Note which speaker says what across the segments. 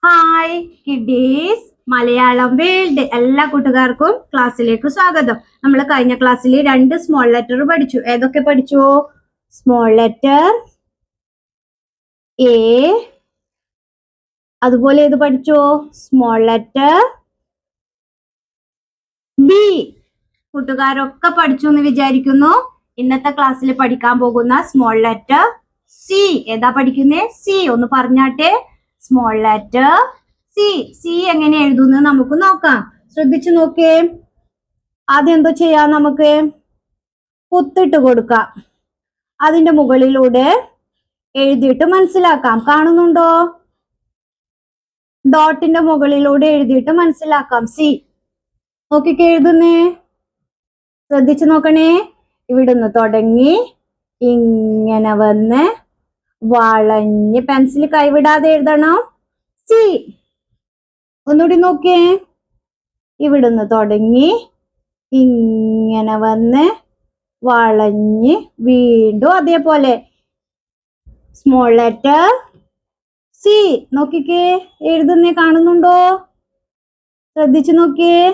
Speaker 1: Hi kiddies Malayalam world എല്ലാ കൂട്ടുകാർക്കും ക്ലാസ്സിലേക്ക് സ്വാഗതം. നമ്മൾ കഴിഞ്ഞ ക്ലാസ്സിൽ 2 സ്മോൾ ലെറ്റർ പഠിച്ചു. ഏതൊക്കെ പഠിച്ചു? സ്മോൾ ലെറ്റർ എ, അതുപോലെ ഏത് പഠിച്ചു? Small letter B. കൂട്ടുകാരൊക്കെ പഠിച്ചു എന്ന് വിചാരിക്കുന്നു. ഇന്നത്തെ ക്ലാസ്സിൽ പഠിക്കാൻ പോകുന്ന സ്മോൾ ലെറ്റർ സി. ഏതാ പഠിക്കുന്നേ? സി. ഒന്ന് പറഞ്ഞാട്ടെ. Small letter C. സി എങ്ങനെ എഴുതുന്നത് നമുക്ക് നോക്കാം. ശ്രദ്ധിച്ചു നോക്കേ. ആദ്യം എന്തോ ചെയ്യാം, നമുക്ക് കുത്തിട്ട് കൊടുക്കാം. അതിന്റെ മുകളിലൂടെ എഴുതിയിട്ട് മനസ്സിലാക്കാം. കാണുന്നുണ്ടോ? ഡോട്ടിന്റെ മുകളിലൂടെ എഴുതിയിട്ട് മനസ്സിലാക്കാം. സി നോക്കിക്ക് എഴുതുന്നേ. ശ്രദ്ധിച്ചു നോക്കണേ. ഇവിടുന്ന് തുടങ്ങി ഇങ്ങനെ വന്ന് വളഞ്ഞ് പെൻസിൽ കൈവിടാതെ എഴുതണം. സി. ഒന്നുകൂടി നോക്കിയേ. ഇവിടുന്ന് തുടങ്ങി ഇങ്ങനെ വന്ന് വളഞ്ഞ് വീണ്ടും അതേപോലെ സ്മോൾ ലെറ്റർ സി. നോക്കിക്കേ എഴുതുന്നേ. കാണുന്നുണ്ടോ? ശ്രദ്ധിച്ചു നോക്കിയേ.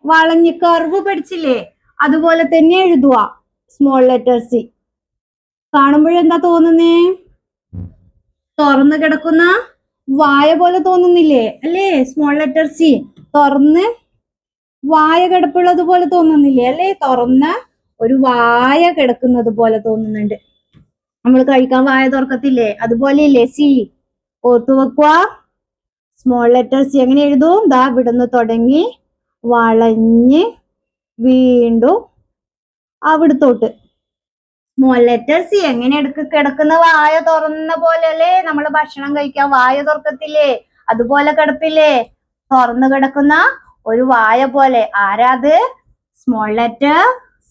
Speaker 1: വളഞ്ഞ് കർവ് പഠിച്ചില്ലേ? അതുപോലെ തന്നെ എഴുതുക സ്മോൾ ലെറ്റർ സി. കാണുമ്പോഴെന്താ തോന്നുന്നേ? തുറന്ന് കിടക്കുന്ന വായ പോലെ തോന്നുന്നില്ലേ? അല്ലേ? സ്മോൾ ലെറ്റർ സി തുറന്ന് വായ കിടപ്പുള്ളത് പോലെ തോന്നുന്നില്ലേ? അല്ലേ? തുറന്ന ഒരു വായ കിടക്കുന്നത് പോലെ തോന്നുന്നുണ്ട്. നമ്മൾ കഴിക്കാൻ വായ തുറക്കത്തില്ലേ? അതുപോലെ ഇല്ലേ സി? ഓർത്തു വെക്കുക. സ്മോൾ ലെറ്റർ സി എങ്ങനെ എഴുതും? ദാ ഇവിടുന്ന് തുടങ്ങി വളഞ്ഞ് വീണ്ടും അവിടുത്തോട്ട്. സ്മോൾ ലെറ്റർ സി എങ്ങനെ കിടക്കുന്ന വായ തുറന്ന പോലെ അല്ലേ? നമ്മൾ ഭക്ഷണം കഴിക്കാൻ വായ തുറക്കത്തില്ലേ? അതുപോലെ കിടപ്പില്ലേ? തുറന്നു കിടക്കുന്ന ഒരു വായ പോലെ. ആരാത്? Small letter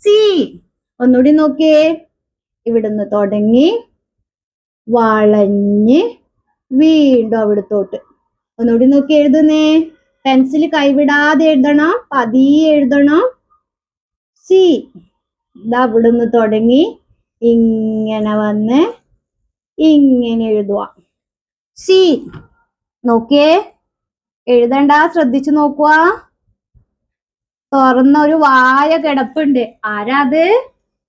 Speaker 1: C. ഒന്നുകൂടി നോക്കിയേ. ഇവിടുന്ന് തുടങ്ങി വളഞ്ഞ് വീണ്ടും അവിടുത്തോട്ട്. ഒന്നുകൂടി നോക്കി എഴുതുന്നേ. പെൻസിൽ കൈവിടാതെ എഴുതണം, പതിയെ എഴുതണം. സി. ഇതാ ഇവിടുന്ന് തുടങ്ങി ഇങ്ങനെ വന്ന് ഇങ്ങനെ എഴുതുക. സി. നോക്കിയേ. എഴുതണ്ട, ശ്രദ്ധിച്ചു നോക്കുക. തുറന്ന ഒരു വായ കിടപ്പുണ്ട്. ആരാത്?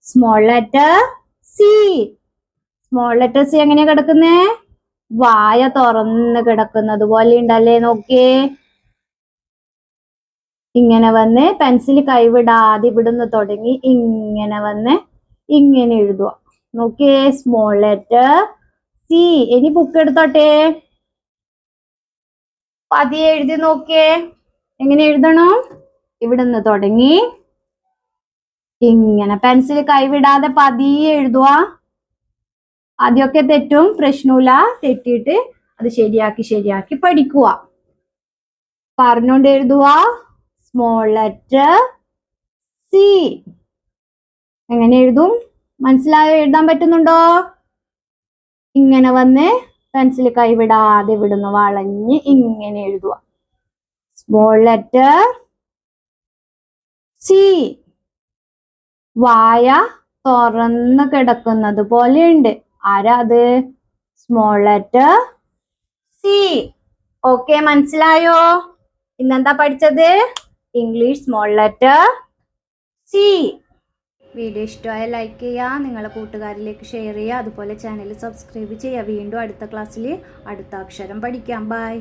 Speaker 1: Small letter C. Small letter C എങ്ങനെയാ കിടക്കുന്നേ? വായ തുറന്ന് കിടക്കുന്നത് പോലെ ഉണ്ടല്ലേ? നോക്കിയേ. ഇങ്ങനെ വന്ന് പെൻസിൽ കൈവിടാതെ ഇവിടുന്ന് തുടങ്ങി ഇങ്ങനെ വന്ന് ഇങ്ങനെ എഴുതുക. നോക്കിയേ. Small letter C. ഇനി ബുക്ക് എടുത്തോട്ടെ. പതിയെ എഴുതി നോക്കിയേ. എങ്ങനെ എഴുതണം? ഇവിടുന്ന് തുടങ്ങി ഇങ്ങനെ പെൻസിൽ കൈവിടാതെ പതിയെ എഴുതുക. ആദ്യമൊക്കെ തെറ്റും, പ്രശ്നമില്ല. തെറ്റിയിട്ട് അത് ശരിയാക്കി പഠിക്കുക. പറഞ്ഞുകൊണ്ട് എഴുതുക. Small letter C. എങ്ങനെ എഴുതും? മനസ്സിലായോ? എഴുതാൻ പറ്റുന്നുണ്ടോ? ഇങ്ങനെ വന്ന് പെൻസിൽ കൈവിടാതെ വിടുന്നു വളഞ്ഞ് ഇങ്ങനെ എഴുതുക. Small letter C. വായ തുറന്ന് കിടക്കുന്നത് പോലെയുണ്ട്. ആരാ അത്? Small letter C. ഓക്കെ, മനസ്സിലായോ? ഇന്നെന്താ പഠിച്ചത്? English small letter C. Video ഇഷ്ടമായ ലൈക്ക് ചെയ്യുക, നിങ്ങളെ കൂട്ടുകാരിലേക്ക് ഷെയർ ചെയ്യുക, അതുപോലെ ചാനൽ സബ്സ്ക്രൈബ് ചെയ്യുക. വീണ്ടും അടുത്ത ക്ലാസ്സിൽ അടുത്ത അക്ഷരം പഠിക്കാം. ബൈ.